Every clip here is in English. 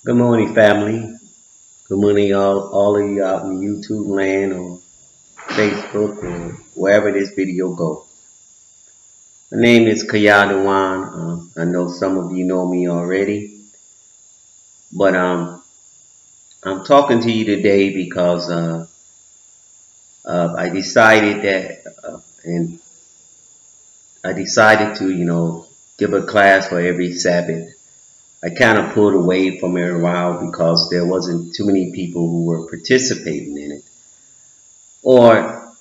Good morning, family. Good morning, all of you out in YouTube land or Facebook or wherever this video goes. My name is Kayadawan. I know some of you know me already, but I'm talking to you today because I decided and I decided to, give a class for every Sabbath. I kind of pulled away from it a while because there wasn't too many people who were participating in it, or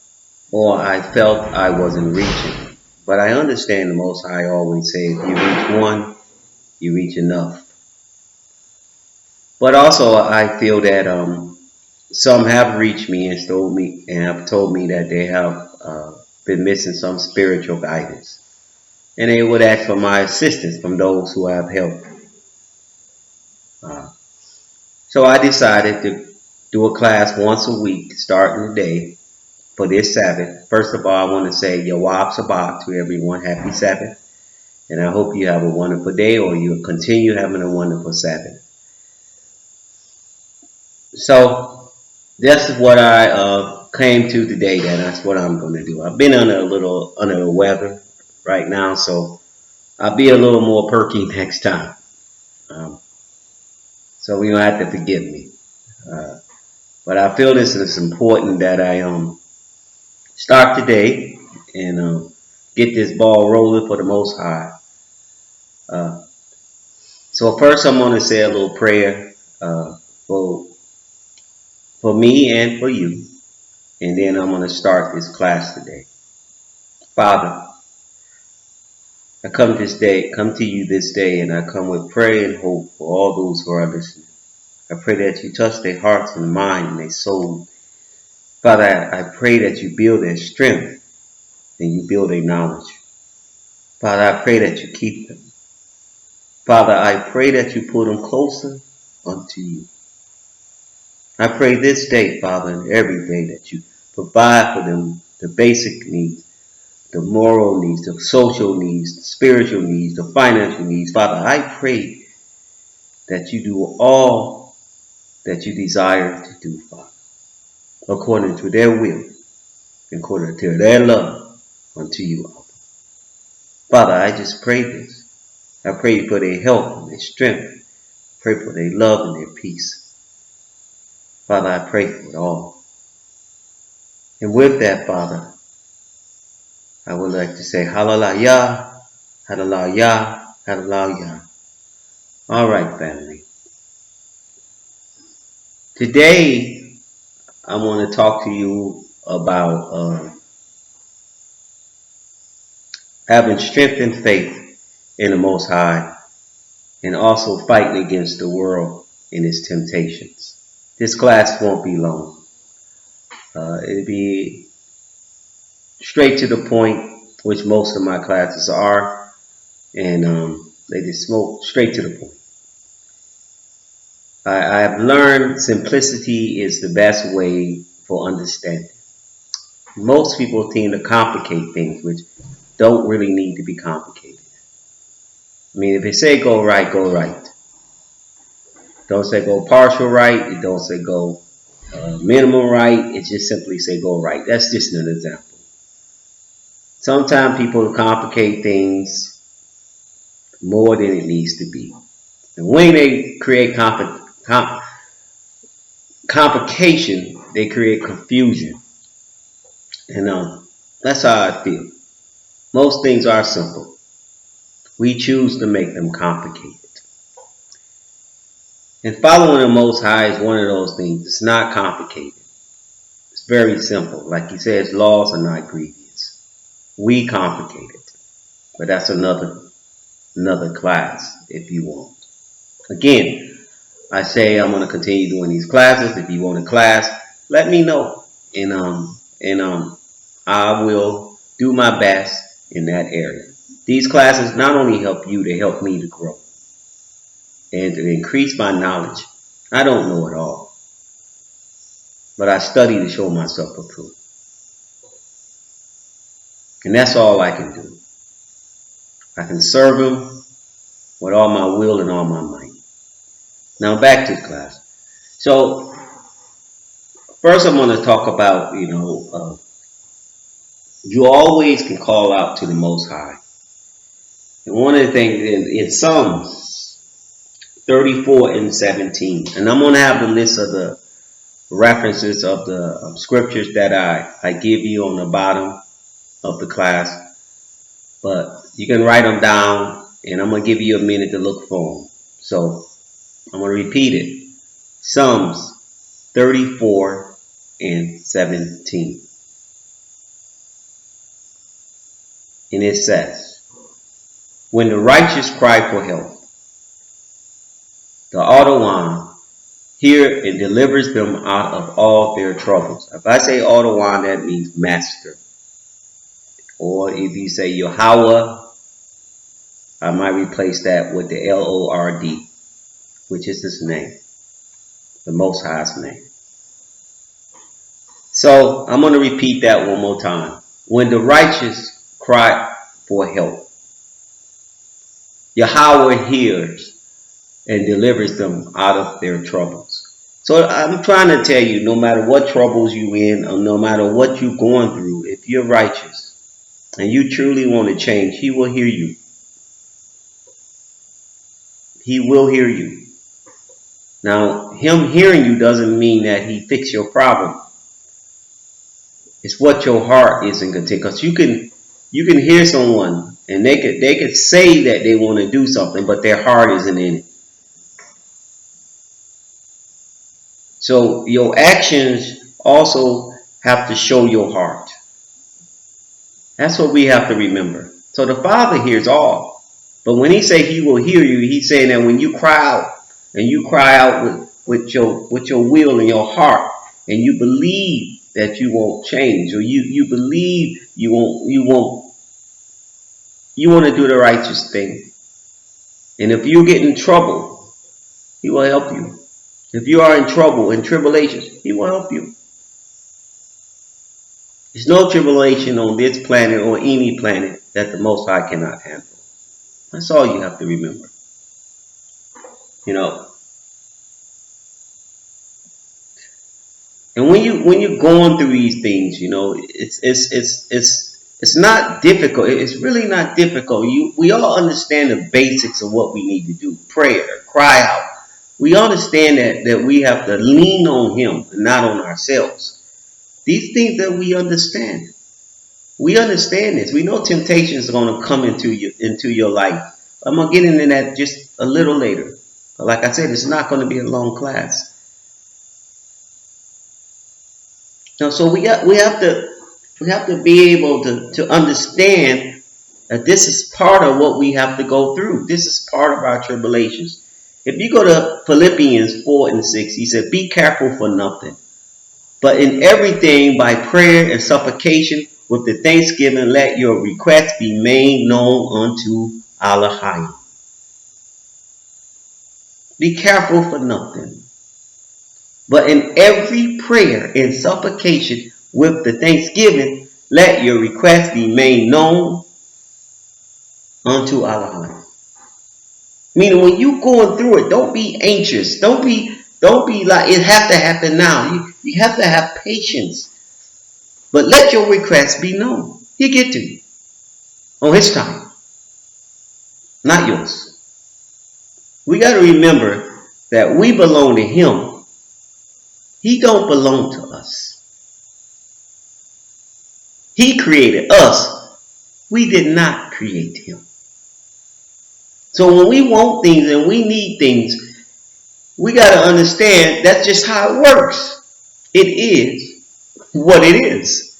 I felt I wasn't reaching. But I understand the Most High always say, if you reach one, you reach enough. But also, I feel that some have reached me and have told me that they have been missing some spiritual guidance, and they would ask for my assistance from those who have helped. Uh, so I decided to do a class once a week, starting today for this Sabbath. First of all, I want to say Yawab Sabbath to everyone. Happy Sabbath. And I hope you have a wonderful day, or you continue having a wonderful Sabbath. So that's what I came to today. That's what I'm going to do. I've been under the weather right now, so I'll be a little more perky next time. Um, so you'll have to forgive me. Uh, but I feel this is important that I start today and get this ball rolling for the Most High. Uh, so first, I'm going to say a little prayer for me and for you. And then I'm going to start this class today. Father, I come to you this day, and I come with prayer and hope for all those who are listening. I pray that you touch their hearts and mind and their soul. Father, I pray that you build their strength and you build their knowledge. Father, I pray that you keep them. Father, I pray that you pull them closer unto you. I pray this day, Father, and every day that you provide for them the basic needs, the moral needs, the social needs, the spiritual needs, the financial needs. Father, I pray that you do all that you desire to do, Father, according to their will, according to their love unto you. Father, I just pray this. I pray for their health and their strength. Pray for their love and their peace. Father, I pray for it all. And with that, Father, I would like to say hallelujah, hallelujah, hallelujah. All right, family. Today, I want to talk to you about having strength and faith in the Most High, and also fighting against the world and its temptations. This class won't be long. It'll be straight to the point, which most of my classes are, and they just smoke straight to the point. I have learned simplicity is the best way for understanding. Most people tend to complicate things, which don't really need to be complicated. I mean, if they say go right, go right. Don't say go partial right. It don't say go minimum right. It just simply say go right. That's just an example. Sometimes people complicate things more than it needs to be. And when they create complication, they create confusion. And that's how I feel. Most things are simple. We choose to make them complicated. And following the Most High is one of those things. It's not complicated. It's very simple. Like he says, laws are not grievous. We complicate it. But that's another class if you want. Again, I say I'm going to continue doing these classes. If you want a class, let me know. And I will do my best in that area. These classes not only help you, they help me to grow and to increase my knowledge. I don't know it all, but I study to show myself approved. And that's all I can do. I can serve him with all my will and all my might. Now back to the class. So first I'm going to talk about, you always can call out to the Most High. And one of the things in Psalms 34 and 17, and I'm going to have the list of the references of the scriptures that I give you on the bottom of the class, but you can write them down, and I'm going to give you a minute to look for them. So I'm going to repeat it. Psalms 34 and 17. And it says, when the righteous cry for help, the Autowan hear and delivers them out of all their troubles. If I say Autowan, that means master. Or if you say Yahweh, I might replace that with the Lord, which is his name, the Most High's name. So I'm going to repeat that one more time. When the righteous cry for help, Yahweh hears and delivers them out of their troubles. So I'm trying to tell you, no matter what troubles you in, or no matter what you're going through, if you're righteous and you truly want to change, he will hear you. He will hear you. Now, him hearing you doesn't mean that he fixed your problem. It's what your heart is in content. Because you can hear someone and they could say that they want to do something, but their heart isn't in it. So your actions also have to show your heart. That's what we have to remember. So the Father hears all. But when he say he will hear you, he's saying that when you cry out, and you cry out with your will and your heart, and you believe that you won't change, or you believe you want to do the righteous thing. And if you get in trouble, he will help you. If you are in trouble, in tribulations, he will help you. There's no tribulation on this planet or any planet that the Most High cannot handle. That's all you have to remember. And when you're going through these things, it's not difficult. It's really not difficult. We all understand the basics of what we need to do. Prayer, cry out. We understand that we have to lean on him and not on ourselves. These things that we understand. We understand this. We know temptations are going to come into your life. I'm going to get into that just a little later. But like I said, it's not going to be a long class. So we have to be able to understand that this is part of what we have to go through. This is part of our tribulations. If you go to Philippians 4 and 6, he said, be careful for nothing, but in everything by prayer and supplication with the thanksgiving, let your requests be made known unto Allah. Be careful for nothing, but in every prayer and supplication with the thanksgiving, let your requests be made known unto Allah. Meaning when you going through it, don't be anxious. Don't be like it has to happen now. You have to have patience. But let your requests be known. He'll get to you on his time, not yours. We got to remember that we belong to him. He don't belong to us. He created us. We did not create him. So when we want things and we need things, we got to understand that's just how it works. It is what it is.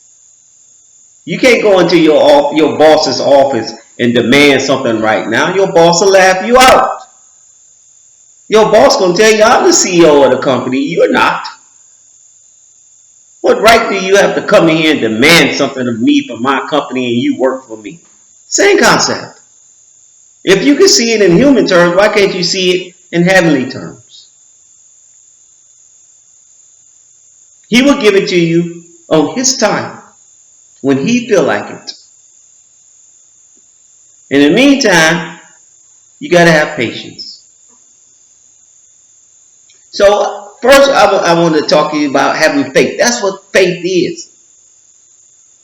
You can't go into your boss's office and demand something right now. Your boss will laugh you out. Your boss gonna tell you, I'm the CEO of the company. You're not. What right do you have to come in here and demand something of me for my company and you work for me? Same concept. If you can see it in human terms, why can't you see it in heavenly terms? He will give it to you on his time when he feel like it. In the meantime, you got to have patience. So first, I want to talk to you about having faith. That's what faith is.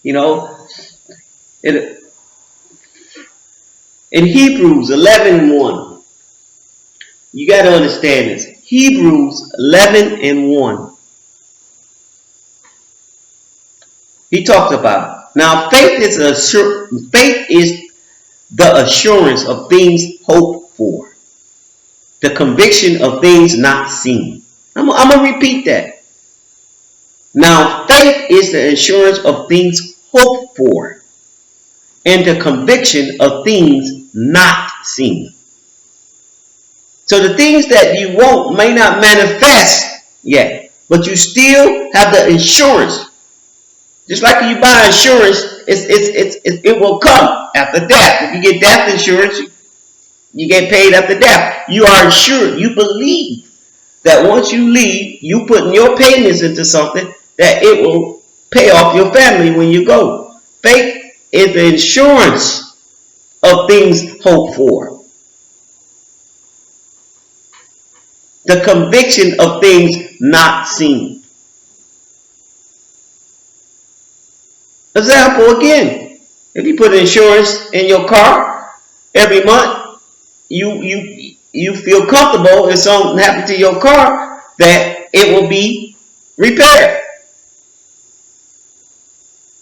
You know, in, in Hebrews 11:1, you got to understand this. Hebrews 11:1. He talks about now faith is the assurance of things hoped for, the conviction of things not seen. I'm going to repeat that. Now, faith is the assurance of things hoped for and the conviction of things not seen. So the things that you want may not manifest yet, but you still have the insurance. Just like you buy insurance, it will come after death. If you get death insurance, you get paid after death. You are insured. You believe that once you leave, you put your payments into something that it will pay off your family when you go. Faith is the insurance of things hoped for, the conviction of things not seen. Example again, if you put insurance in your car every month, you feel comfortable if something happened to your car that it will be repaired.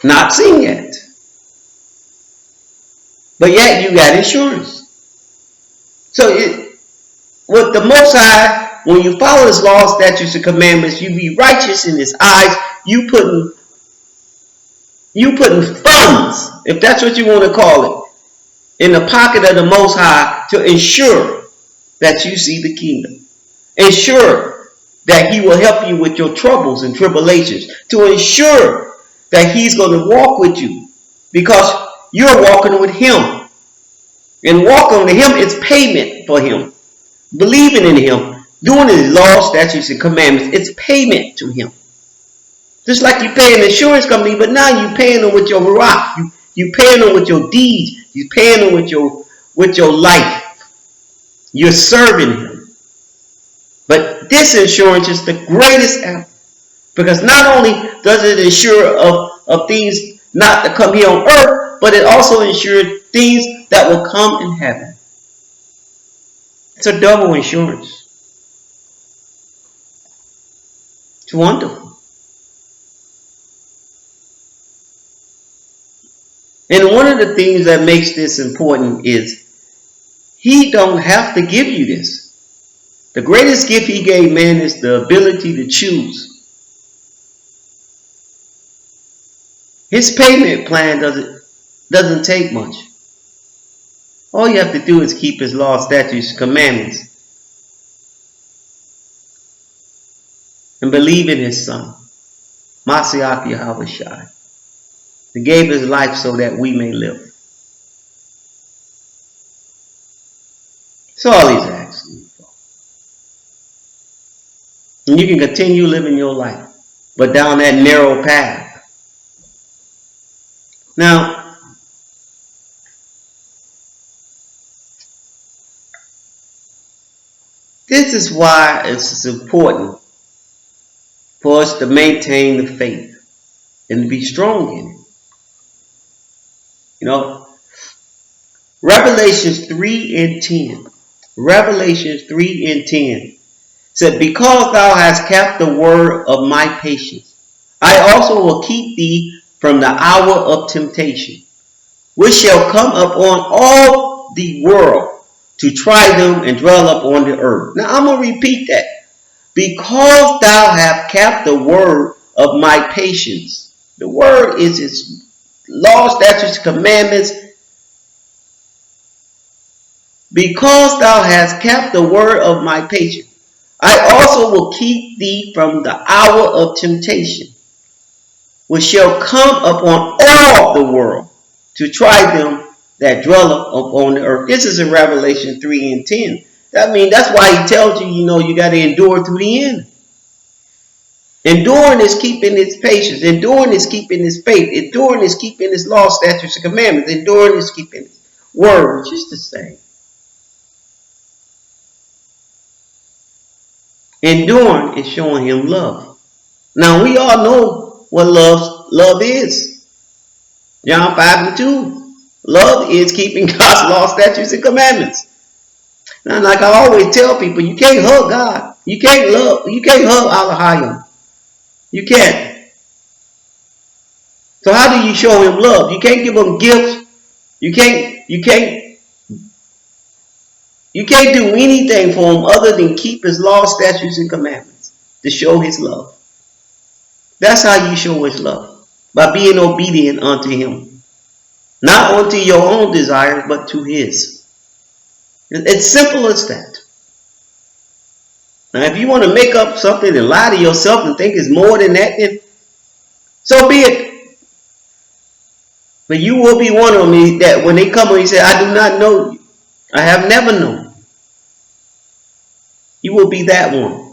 Not seen yet. But yet you got insurance. So with the Most High, when you follow His laws, statutes, and commandments, you be righteous in His eyes. You putting funds, if that's what you want to call it, in the pocket of the Most High to ensure that you see the kingdom. Ensure that He will help you with your troubles and tribulations. To ensure that He's going to walk with you because you're walking with Him. And walking with Him is payment for Him. Believing in Him, doing His laws, statutes, and commandments, it's payment to Him. Just like you pay an insurance company, but now you're paying them with your rock. You paying them with your deeds. You're paying them with your life. You're serving Him. But this insurance is the greatest ever. Because not only does it insure of things not to come here on earth, but it also insures things that will come in heaven. It's a double insurance. It's wonderful. And one of the things that makes this important is He don't have to give you this. The greatest gift He gave man is the ability to choose. His payment plan doesn't take much. All you have to do is keep His laws, statutes, commandments, and believe in His Son, Mashiach Yahushua. He gave His life so that we may live. That's all He's asking you for. And you can continue living your life, but down that narrow path. Now, this is why it's important for us to maintain the faith and to be strong in it. You know, Revelations 3:10. Revelations 3:10 said, because thou hast kept the word of my patience, I also will keep thee from the hour of temptation, which shall come upon all the world to try them and dwell upon the earth. Now I'm going to repeat that. Because thou hast kept the word of my patience. The word is His laws, statutes, commandments. Because thou hast kept the word of my patience, I also will keep thee from the hour of temptation, which shall come upon all the world to try them that dwell upon the earth. This is in Revelation 3:10. That means that's why He tells you, you got to endure to the end. Enduring is keeping His patience. Enduring is keeping His faith. Enduring is keeping His law, statutes, and commandments. Enduring is keeping His word, which is the same. Enduring is showing him love. Now we all know what love is. John 5:2. Love is keeping God's law, statutes, and commandments. Now, like I always tell people, you can't hug God. You can't hug Allah. You can't. So how do you show him love? You can't give him gifts. You can't do anything for him other than keep his law, statutes, and commandments to show his love. That's how you show his love. By being obedient unto him. Not unto your own desires, but to his. It's simple as that. Now, if you want to make up something and lie to yourself and think it's more than that, then so be it. But you will be one of them that when they come and you say, I do not know you. I have never known you. You will be that one.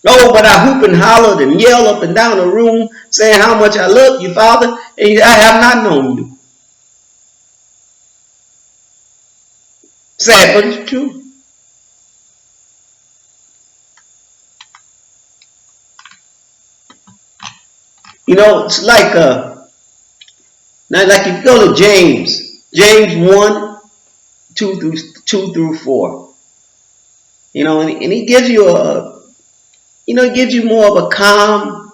Oh, but I hoop and hollered and yell up and down the room saying how much I love you, Father, and I have not known you. Sad, but it's true. You know, it's like if you go to James 1, 2 through 4. You know, and he gives you it gives you more of a calm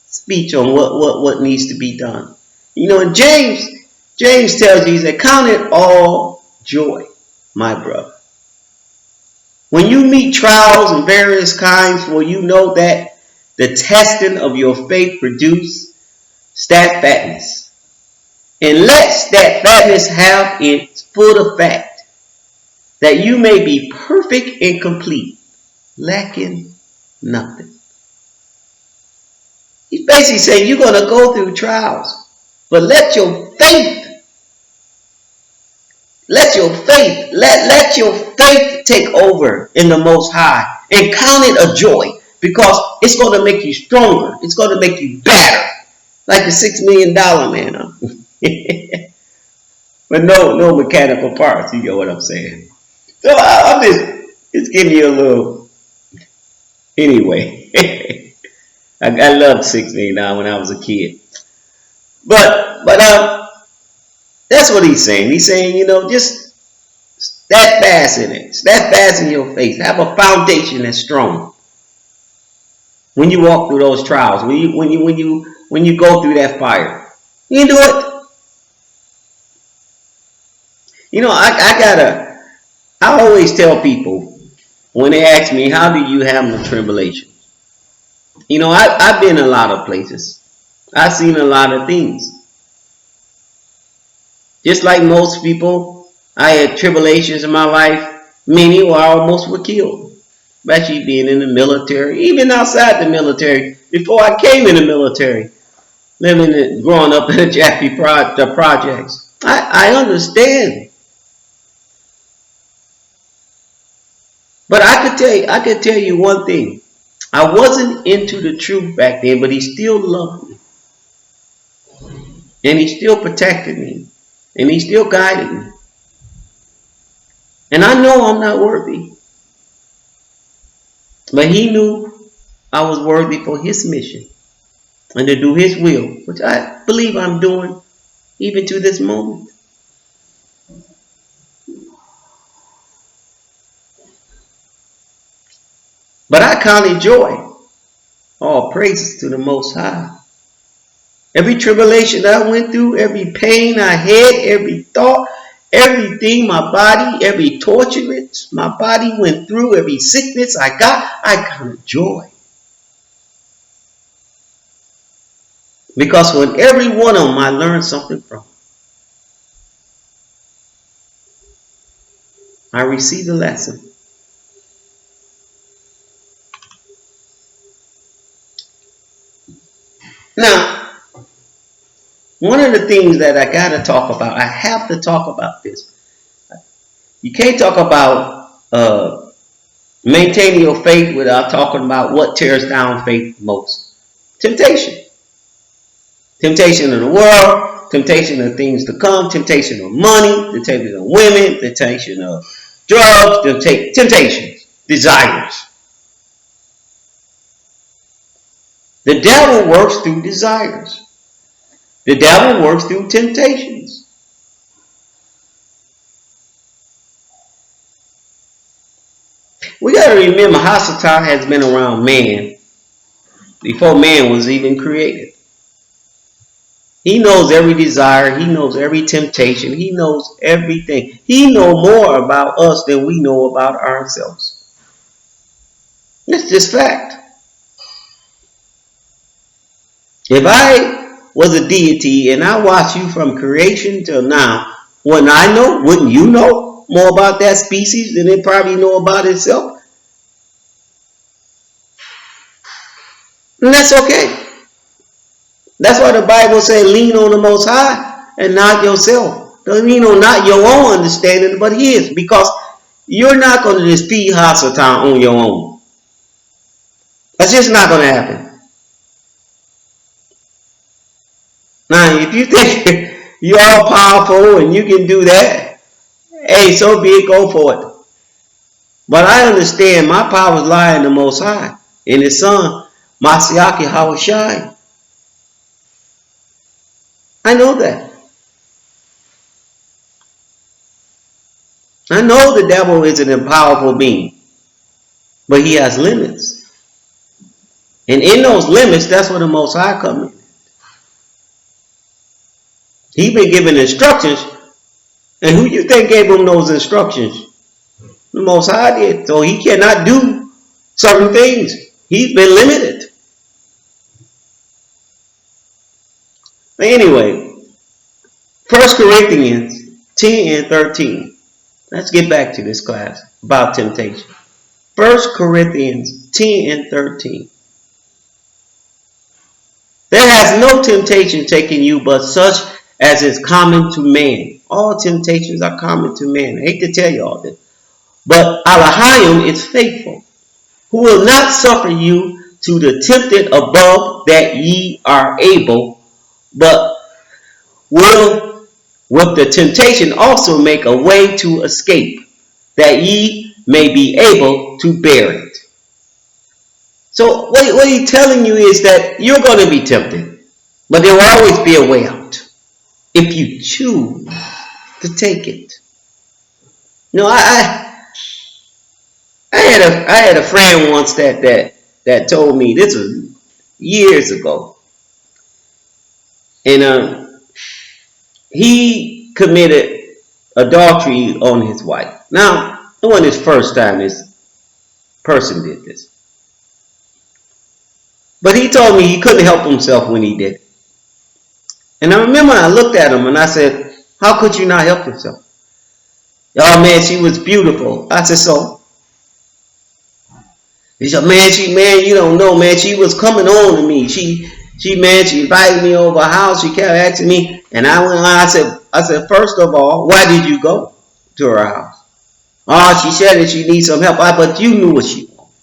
speech on what needs to be done. You know, and James tells you, he said, count it all joy, my brother. When you meet trials of various kinds, for you know that the testing of your faith produce steadfastness. And let steadfastness have its full effect, that you may be perfect and complete, lacking nothing. He's basically saying you're going to go through trials, but let your faith take over in the Most High and count it a joy, because it's going to make you stronger. It's going to make you better, like the $6 million man. But no mechanical parts. You know what I'm saying? So I'm just giving you a little. Anyway, I loved $6 million when I was a kid. But that's what he's saying. He's saying, just steadfast in it. Steadfast in your faith. Have a foundation that's strong. When you walk through those trials, when you go through that fire, you can do it. I always tell people when they ask me, how do you handle tribulation? I've been a lot of places. I've seen a lot of things. Just like most people, I had tribulations in my life. Many almost were killed. Especially being in the military, even outside the military, before I came in the military, growing up in the Jaffe projects. I understand. But I could tell you one thing. I wasn't into the truth back then, but he still loved me. And he still protected me. And he still guided me. And I know I'm not worthy. But he knew I was worthy for his mission and to do his will, which I believe I'm doing even to this moment. But I count it joy. All praises to the Most High. Every tribulation I went through, every pain I had, every thought, everything, my body, every torturance my body went through, every sickness I got, I count it joy. Because when every one of them I learned something from. I received a lesson. Now, one of the things that I got to talk about, I have to talk about this. You can't talk about maintaining your faith without talking about what tears down faith most. Temptation. Temptation in the world, temptation of things to come, temptation of money, temptation of women, temptation of drugs, temptations, desires. The devil works through desires. The devil works through temptations. We got to remember hast has been around man before man was even created. He knows every desire. He knows every temptation. He knows everything. He knows more about us than we know about ourselves. It's just fact. If I was a deity and I watched you from creation till now, wouldn't I know? Wouldn't you know more about that species than it probably know about itself? And that's okay. That's why the Bible says lean on the Most High and not yourself. Doesn't mean on not your own understanding, but His. Because you're not going to defeat Hasatan on your own. That's just not going to happen. Now, if you think you're all powerful and you can do that, hey, so be it, go for it. But I understand my powers lie in the Most High, in His Son, Mashiach Yahushua. I know that. I know the devil is an powerful being, but he has limits. And in those limits, that's where the Most High comes in. He's been given instructions, and who you think gave him those instructions? The Most High did. So he cannot do certain things. He's been limited. But anyway, 1 Corinthians 10 and 13. Let's get back to this class about temptation. 1 Corinthians 10 and 13. There has no temptation taken you but such as is common to man. All temptations are common to man. I hate to tell you all this. But Elohim is faithful, who will not suffer you to the tempted above that ye are able, but will with the temptation also make a way to escape, that ye may be able to bear it. So what he's telling you is that you're going to be tempted, but there will always be a way out if you choose to take it. No, I had a friend once that told me, this was years ago, and he committed adultery on his wife. Now, it wasn't his first time this person did this, but he told me he couldn't help himself when he did it. And I remember I looked at him and I said, how could you not help yourself? Oh man, she was beautiful. I said, so? He said, man, you don't know, man. She was coming on to me. She invited me over her house. She kept asking me, and I went on. I said, first of all, why did you go to her house? Oh, she said that she needs some help. But you knew what she wanted.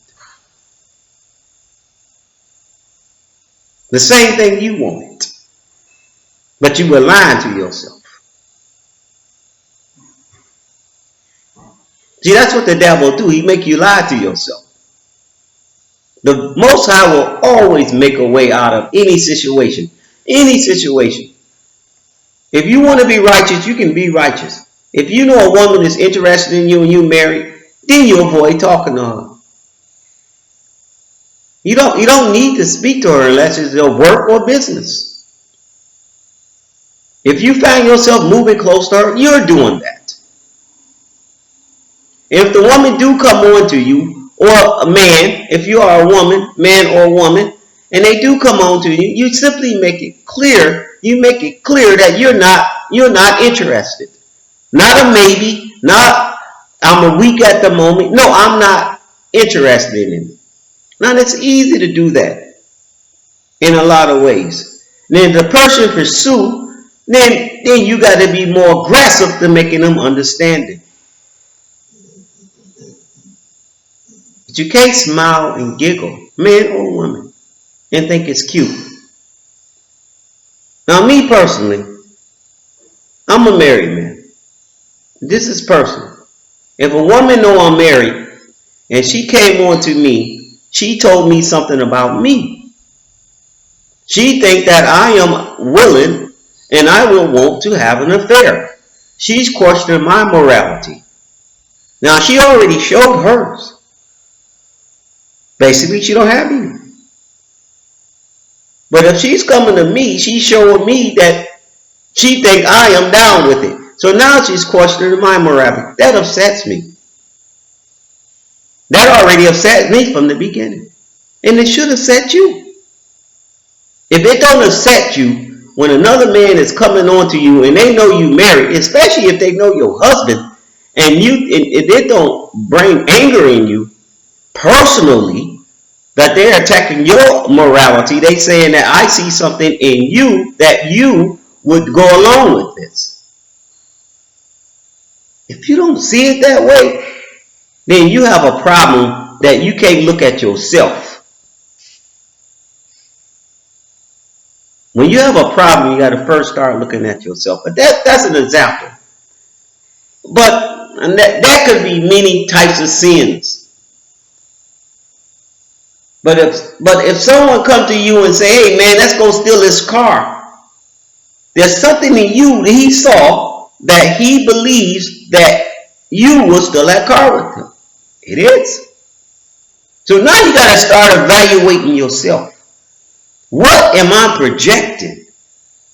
The same thing you wanted. But you were lying to yourself. See, that's what the devil will do. He make you lie to yourself. The Most High will always make a way out of any situation. Any situation. If you want to be righteous, you can be righteous. If you know a woman is interested in you and you married, then you avoid talking to her. You don't need to speak to her unless it's a work or business. If you find yourself moving close to her, you're doing that. If the woman do come on to you, or a man, if you are a woman, man or woman, and they do come on to you, you simply make it clear. You make it clear that you're not interested. Not a maybe, not I'm a weak at the moment. No, I'm not interested in it. Now it's easy to do that in a lot of ways. Then the person pursue, then you got to be more aggressive to making them understand it. But you can't smile and giggle, man or woman, and think it's cute. Now me personally, I'm a married man. This is personal. If a woman know I'm married and she came on to me, she told me something about me. She think that I am willing and I will want to have an affair. She's questioning my morality. Now she already showed hers. Basically, she don't have any. But if she's coming to me, she's showing me that she think I am down with it. So now she's questioning my morality. That upsets me. That already upset me from the beginning. And it should upset you. If it don't upset you when another man is coming on to you and they know you married, especially if they know your husband, and it don't bring anger in you personally, that they're attacking your morality, they saying that I see something in you that you would go along with this. If you don't see it that way, then you have a problem that you can't look at yourself. When you have a problem, you got to first start looking at yourself. But that's an example. But that could be many types of sins. But if someone come to you and say, "Hey man, let's go steal this car," there's something in you that he saw that he believes that you will steal that car with him. It is. So now you got to start evaluating yourself. What am I projecting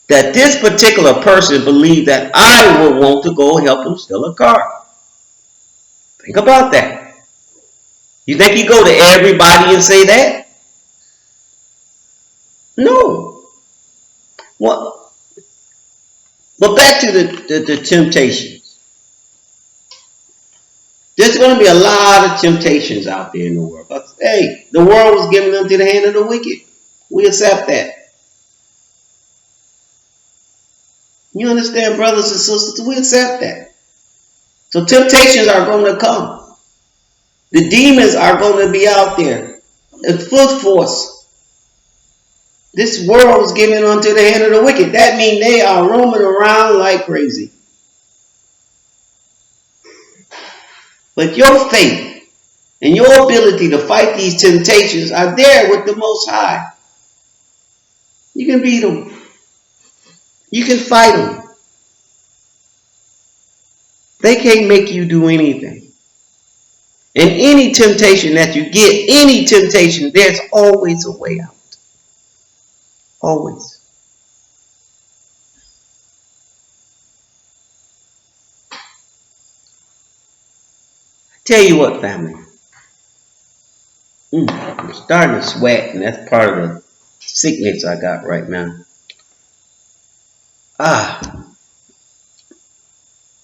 that this particular person believes that I will want to go help him steal a car? Think about that. You think you go to everybody and say that? No. Well, but back to the temptations. There's going to be a lot of temptations out there in the world. But hey, the world was given unto the hand of the wicked. We accept that. You understand, brothers and sisters? We accept that. So temptations are going to come. The demons are going to be out there in full force. This world was given unto the hand of the wicked. That means they are roaming around like crazy. But your faith and your ability to fight these temptations are there with the Most High. You can beat them. You can fight them. They can't make you do anything. And any temptation that you get, any temptation, there's always a way out. Always. Tell you what, family. I'm starting to sweat, and that's part of the sickness I got right now.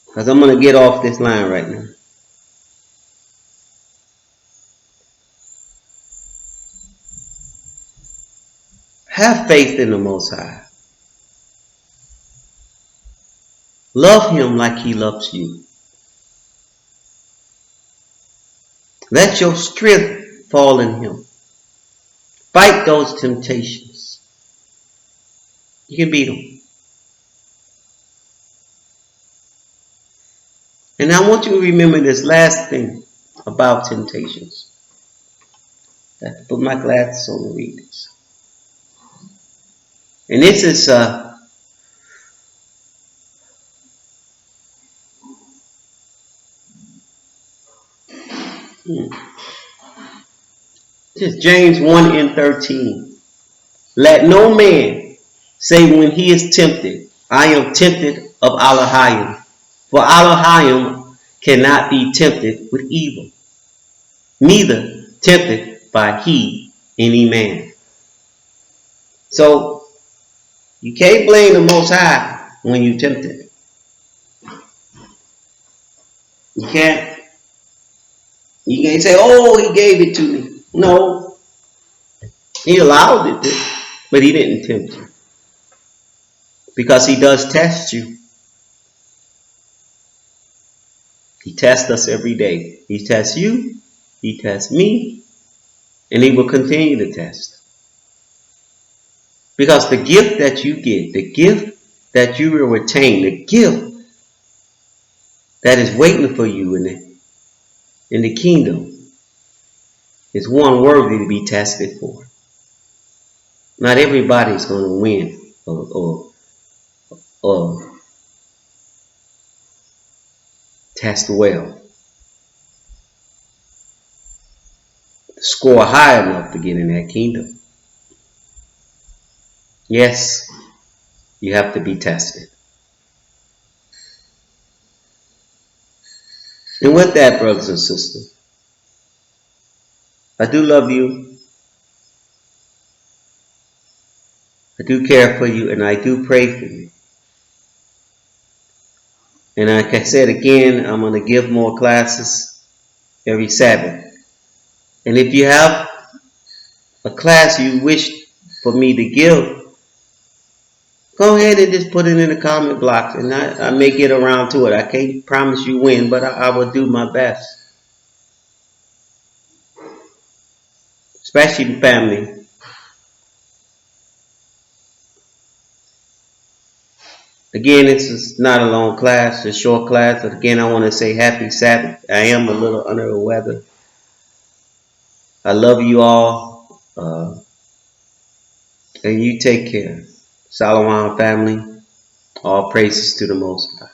Because I'm going to get off this line right now. Have faith in the Most High. Love Him like He loves you. Let your strength fall in Him. Fight those temptations. You can beat them. And I want you to remember this last thing about temptations. I have to put my glasses on to read this. And this is this is James 1:13. Let no man say when he is tempted, I am tempted of Elohim. For Elohim cannot be tempted with evil, neither tempted by he any man. So you can't blame the Most High when you're tempted. You can't. You can't say, "Oh, He gave it to me." No, He allowed it to, but He didn't tempt you. Because He does test you. He tests us every day. He tests you, He tests me, and He will continue to test. Because the gift that you get, the gift that you will retain, the gift that is waiting for you in the kingdom, is one worthy to be tested for. Not everybody's going to win or test well, score high enough to get in that kingdom. Yes, you have to be tested. And with that, brothers and sisters, I do love you. I do care for you, and I do pray for you. And like I said again, I'm going to give more classes every Sabbath. And if you have a class you wish for me to give, go ahead and just put it in the comment box, and I may get around to it. I can't promise you when, but I will do my best. Especially family. Again, this is not a long class, it's a short class. But again, I want to say happy Sabbath. I am a little under the weather. I love you all. And you take care. Shalom family. All praises to the Most High.